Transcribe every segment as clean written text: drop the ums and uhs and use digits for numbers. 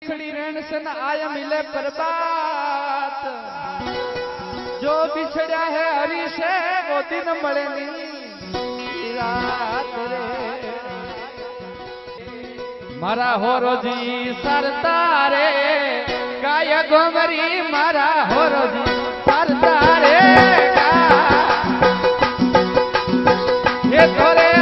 बिछड़ी रहन सन आय मिले प्रभात। जो बिछड़ा है हरि से वो दिन मरे नहीं रात रे। मारा होरोजी सरतारे गाय गोमरी मारा होरोजी सरतारे ये तोरे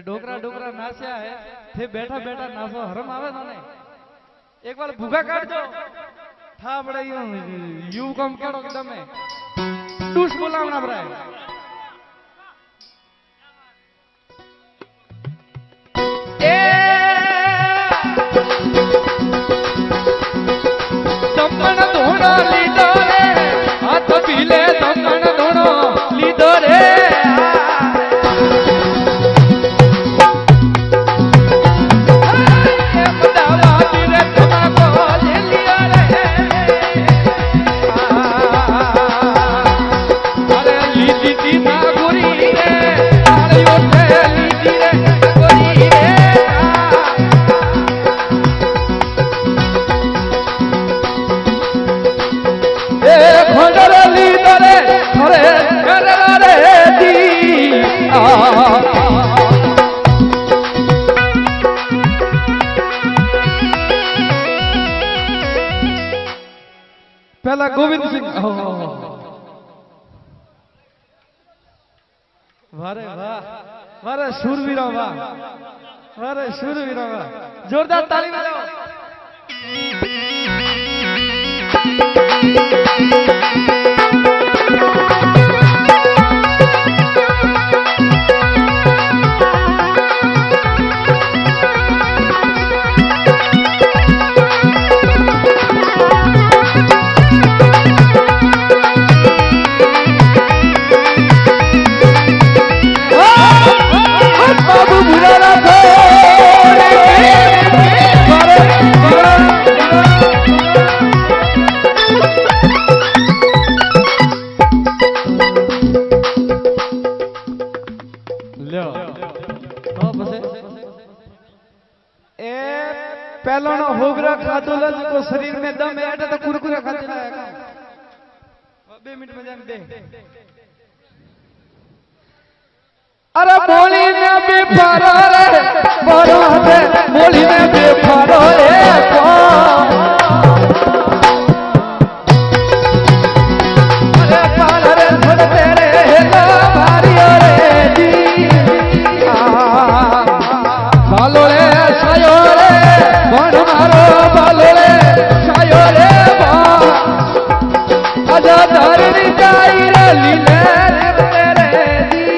डोकरा डोकरा नास्या है थे बैठा बैठा नासो हरम आवे तो नहीं एक बार भूखा काट दो था बड़ा यू कम करो एकदम टूस बोलावना बरा दमन धोना लीधो रे हाथ पीले दमन धोना लीधो रे पहला गोविंद सिंह वारे वाह वारे शूरवीरो वाह वारे शूरवीरो वाह जोरदार ताली बजाओ पहला ना होगरा खातो ला को शरीर में दम है तो कुरकुरा खाते लाएगा 2 मिनट में जान दे अरे बोली में बेफारो रे बड़ो है बोली में बेफारो रे अरे पाल रे छोड़ तेरे ना भारियो रे जी बालो रे सायो रे बन मारो बालो रे सायो रे बा आजा धरनी जाई रे लीले रे तेरे दी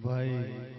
ભાઈ